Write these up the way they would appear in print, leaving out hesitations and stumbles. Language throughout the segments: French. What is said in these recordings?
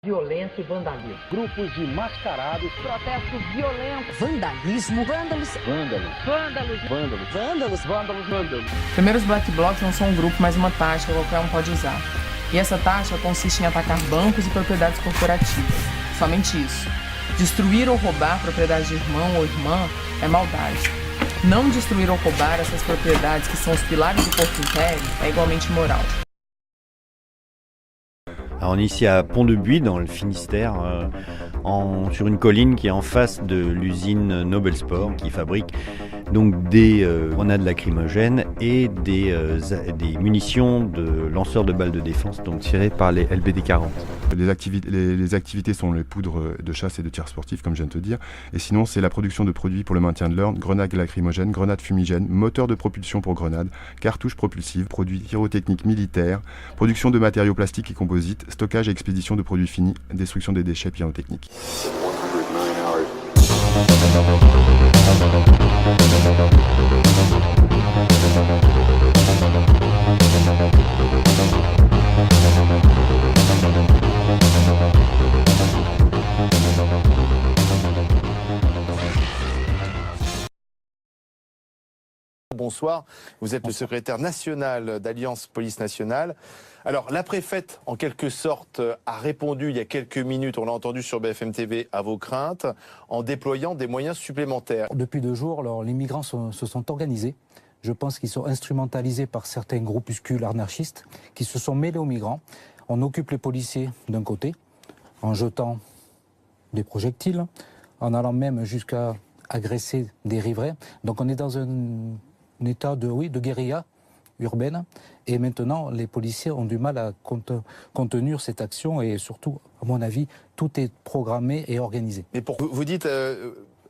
Violência e vandalismo. Grupos de mascarados. Protestos violentos. Vandalismo. Vândalos. Primeiro, os Black Blocs não são um grupo, mas uma tática que qualquer um pode usar. E essa tática consiste em atacar bancos e propriedades corporativas. Somente isso. Destruir ou roubar propriedade de irmão ou irmã é maldade. Não destruir ou roubar essas propriedades que são os pilares do Porto Império é igualmente imoral. Alors on est ici à Pont-de-Buis dans le Finistère, sur une colline qui est en face de l'usine Nobel Sport qui fabrique donc des grenades lacrymogènes et des munitions de lanceurs de balles de défense donc tirées par les LBD-40. Les activités sont les poudres de chasse et de tir sportif comme je viens de te dire, et sinon c'est la production de produits pour le maintien de l'ordre, grenades lacrymogènes, grenades fumigènes, moteurs de propulsion pour grenades, cartouches propulsives, produits pyrotechniques militaires, production de matériaux plastiques et composites, stockage et expédition de produits finis, destruction des déchets pyrotechniques. Bonsoir, vous êtes le secrétaire national d'Alliance Police Nationale. Alors, la préfète, en quelque sorte, a répondu il y a quelques minutes, on l'a entendu sur BFM TV, à vos craintes, en déployant des moyens supplémentaires. Depuis 2 jours, les migrants se sont organisés. Je pense qu'ils sont instrumentalisés par certains groupuscules anarchistes qui se sont mêlés aux migrants. On occupe les policiers d'un côté, en jetant des projectiles, en allant même jusqu'à agresser des riverains. Donc on est dans un état de guérilla urbaine, et maintenant les policiers ont du mal à contenir cette action, et surtout, à mon avis, tout est programmé et organisé. Mais vous dites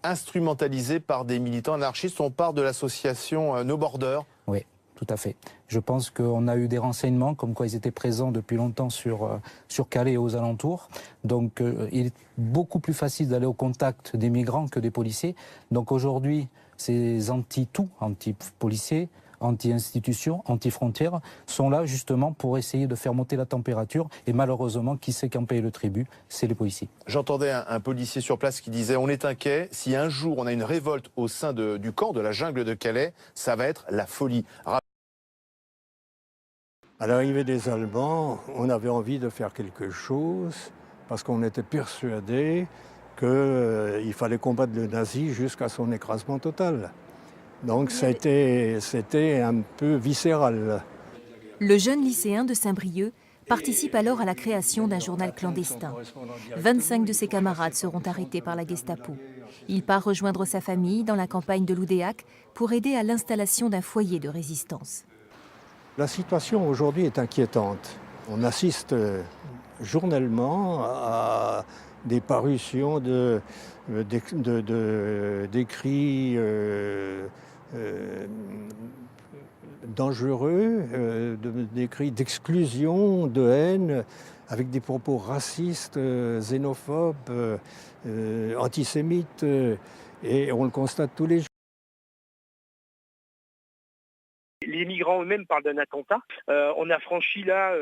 instrumentalisé par des militants anarchistes, on part de l'association No Border. Oui, tout à fait. Je pense qu'on a eu des renseignements comme quoi ils étaient présents depuis longtemps sur Calais et aux alentours. Donc il est beaucoup plus facile d'aller au contact des migrants que des policiers. Donc aujourd'hui, ces anti-tout, anti-policiers, anti-institutions, anti-frontières, sont là justement pour essayer de faire monter la température. Et malheureusement, qui c'est qui en paye le tribut? C'est les policiers. J'entendais un policier sur place qui disait « On est inquiet, si un jour on a une révolte au sein du camp de la jungle de Calais, ça va être la folie ». À l'arrivée des Allemands, on avait envie de faire quelque chose parce qu'on était persuadé qu'il fallait combattre le nazi jusqu'à son écrasement total. Donc c'était un peu viscéral. Le jeune lycéen de Saint-Brieuc participe alors à la création d'un journal clandestin. 25 de ses camarades seront arrêtés par la Gestapo. Il part rejoindre sa famille dans la campagne de l'Oudéac pour aider à l'installation d'un foyer de résistance. La situation aujourd'hui est inquiétante. On assiste journellement à des parutions d'écrits dangereux, d'écrits d'exclusion, de haine, avec des propos racistes, xénophobes, antisémites, et on le constate tous les jours. Les migrants eux-mêmes parlent d'un attentat. On a franchi là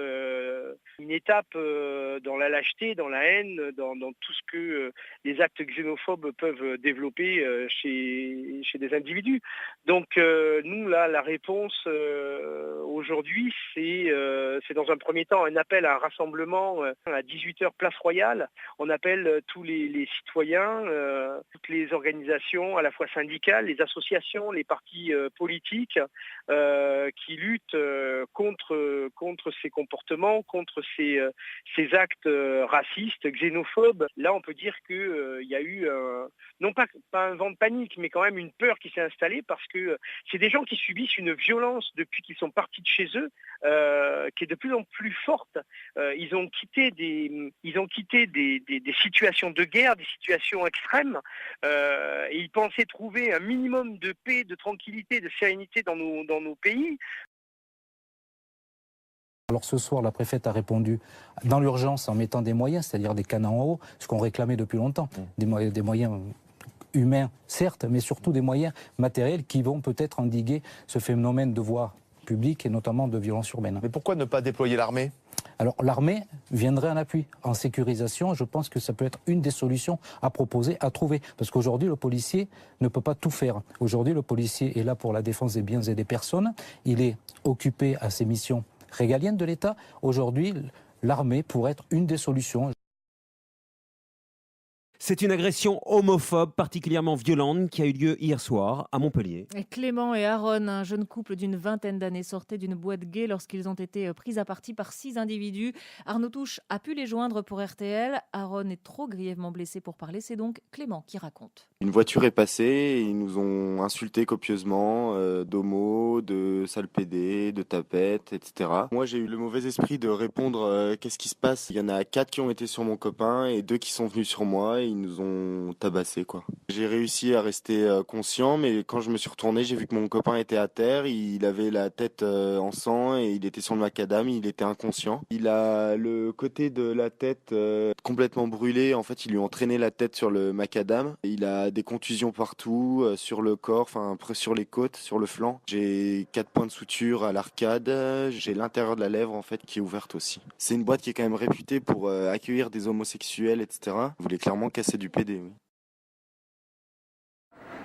une étape dans la lâcheté, dans la haine, dans tout ce que les actes xénophobes peuvent développer chez des individus. Donc nous, là, la réponse aujourd'hui, c'est dans un premier temps un appel à un rassemblement à 18h place Royale. On appelle tous les citoyens, toutes les organisations, à la fois syndicales, les associations, les partis politiques, qui luttent contre ces comportements, contre ces actes racistes, xénophobes. Là, on peut dire qu'il y a eu, non pas un vent de panique, mais quand même une peur qui s'est installée, parce que c'est des gens qui subissent une violence depuis qu'ils sont partis de chez eux, qui est de plus en plus forte. Ils ont quitté des situations de guerre, des situations extrêmes, et ils pensaient trouver un minimum de paix, de tranquillité, de sérénité dans nos pays. Alors ce soir, la préfète a répondu dans l'urgence en mettant des moyens, c'est-à-dire des canons en haut, ce qu'on réclamait depuis longtemps, des moyens humains, certes, mais surtout des moyens matériels qui vont peut-être endiguer ce phénomène de voie publique et notamment de violence urbaine. Mais pourquoi ne pas déployer l'armée ? Alors l'armée viendrait en appui. En sécurisation, je pense que ça peut être une des solutions à proposer, à trouver. Parce qu'aujourd'hui, le policier ne peut pas tout faire. Aujourd'hui, le policier est là pour la défense des biens et des personnes. Il est occupé à ses missions régaliennes de l'État. Aujourd'hui, l'armée pourrait être une des solutions. C'est une agression homophobe particulièrement violente qui a eu lieu hier soir à Montpellier. Et Clément et Aaron, un jeune couple d'une vingtaine d'années, sortaient d'une boîte gay lorsqu'ils ont été pris à partie par 6 individus. Arnaud Touche a pu les joindre pour RTL. Aaron est trop grièvement blessé pour parler. C'est donc Clément qui raconte. Une voiture est passée et ils nous ont insultés copieusement, d'homo, de sale pédé, de tapette, etc. Moi j'ai eu le mauvais esprit de répondre qu'est-ce qui se passe. Il y en a 4 qui ont été sur mon copain et 2 qui sont venus sur moi et ils nous ont tabassé quoi. J'ai réussi à rester conscient mais quand je me suis retourné j'ai vu que mon copain était à terre, il avait la tête en sang et il était sur le macadam, il était inconscient. Il a le côté de la tête complètement brûlé, en fait ils lui ont traîné la tête sur le macadam. Il a des contusions partout, sur le corps, enfin sur les côtes, sur le flanc. J'ai 4 points de suture à l'arcade, j'ai l'intérieur de la lèvre en fait qui est ouverte aussi. C'est une boîte qui est quand même réputée pour accueillir des homosexuels, etc. Vous voulez clairement casser du PD, oui.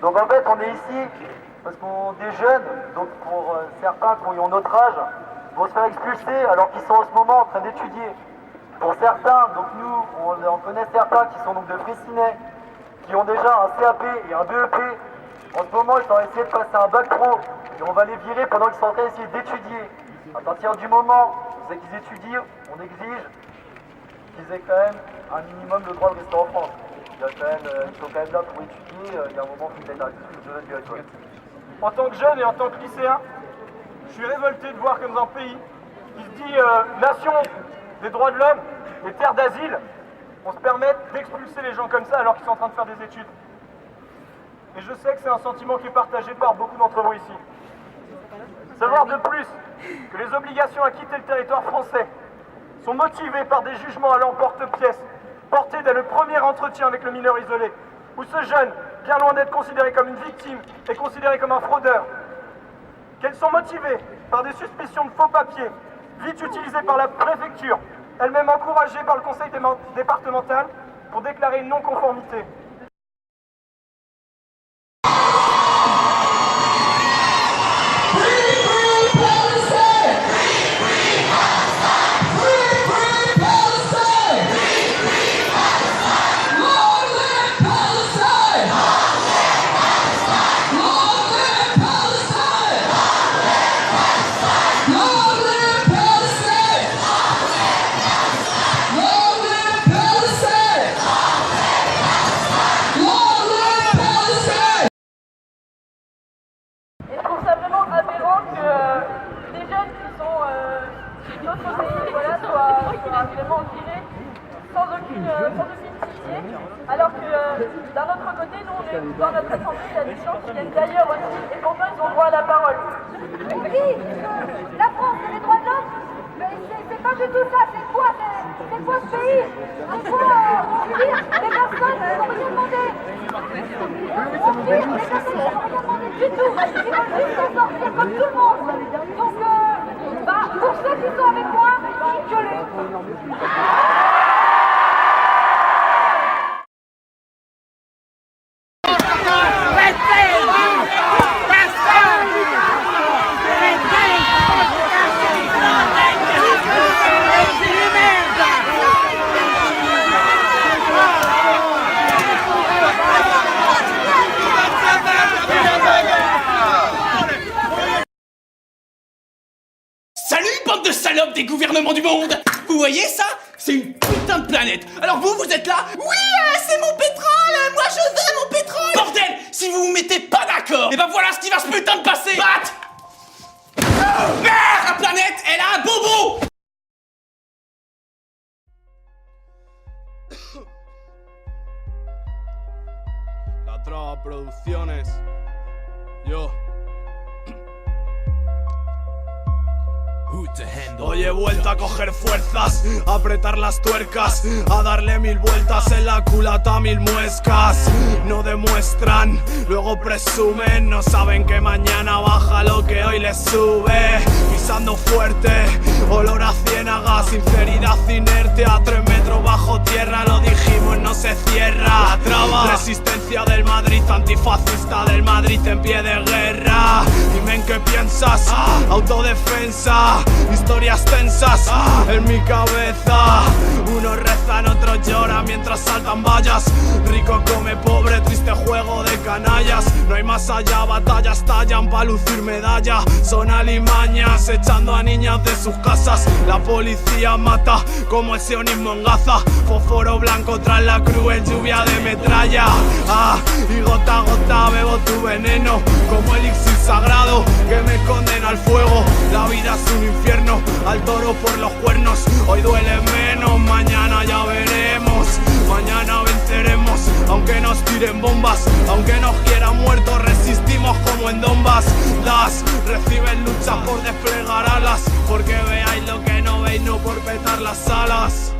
Donc en fait on est ici parce qu'on est jeunes, donc pour certains qui ont notre âge, vont se faire expulser alors qu'ils sont en ce moment en train d'étudier. Pour certains, donc nous, on connaît certains qui sont donc de Fraissinet, qui ont déjà un CAP et un BEP. En ce moment, ils sont en train d'essayer de passer un bac pro et on va les virer pendant qu'ils sont en train d'essayer d'étudier. À partir du moment où qu'ils étudient, on exige qu'ils aient quand même un minimum de droit de rester en France. Ils sont quand même là pour étudier, il y a un moment où ils doivent être obligatoire. En tant que jeune et en tant que lycéen, je suis révolté de voir comme dans un pays qui se dit nation des droits de l'homme, des terres d'asile, on se permet d'expulser les gens comme ça alors qu'ils sont en train de faire des études. Et je sais que c'est un sentiment qui est partagé par beaucoup d'entre vous ici. Savoir de plus que les obligations à quitter le territoire français sont motivées par des jugements à l'emporte-pièce, portés dès le premier entretien avec le mineur isolé, où ce jeune, bien loin d'être considéré comme une victime, est considéré comme un fraudeur. Qu'elles sont motivées par des suspicions de faux papiers, vite utilisées par la préfecture, elle-même encouragée par le conseil départemental pour déclarer une non-conformité. Alors que d'un autre côté, nous, on est dans notre assemblée, il y a des gens qui viennent d'ailleurs aussi, et pourtant ils ont droit à la parole. Oui, la France, c'est les droits de l'homme, mais c'est pas du tout ça, c'est quoi ce pays? C'est quoi, des personnes qui n'ont rien demandé. On fuit des personnes qui n'ont rien demandé du tout, ils veulent juste s'en sortir comme tout le monde. Donc, pour ceux qui sont avec moi, gueulez. De salopes des gouvernements du monde. Vous voyez ça? C'est une putain de planète. Alors vous êtes là? Oui, c'est mon pétrole. Moi je veux mon pétrole. Bordel, si vous vous mettez pas d'accord, et ben voilà ce qui va se putain de passer. Bat. Merde, la planète, elle a un bobo. La Trova Producciones. Yo. Hoy he vuelto a coger fuerzas, a apretar las tuercas, a darle 1000 vueltas en la culata, 1000 muescas. No demuestran, luego presumen, no saben que mañana baja lo que hoy les sube. Pisando fuerte, olor a ciénaga, sinceridad inerte a 3 metros bajo tierra. Lo dijimos, no se cierra la traba. Resistencia del Madrid, antifascista del Madrid en pie de guerra. Dime en qué piensas, autodefensa, historias tensas en mi cabeza. Unos rezan, otros lloran mientras saltan vallas. Rico come pobre, triste juego de canallas. No hay más allá, batallas tallan pa' lucir medalla. Son alimañas echando a niñas de sus casas. La policía mata como el sionismo en Gaza. Fósforo blanco tras la cruel lluvia de metralla. Y gota a gota bebo tu veneno como elixir sagrado que me condena al fuego. La vida es un infierno, al toro por los cuernos. Hoy duele menos, mañana ya veremos. Mañana venceremos, aunque nos tiren bombas, aunque nos quieran muertos, resistimos como en Donbass. Reciben luchas por desplegar alas, porque veáis lo que no veis, no por petar las alas.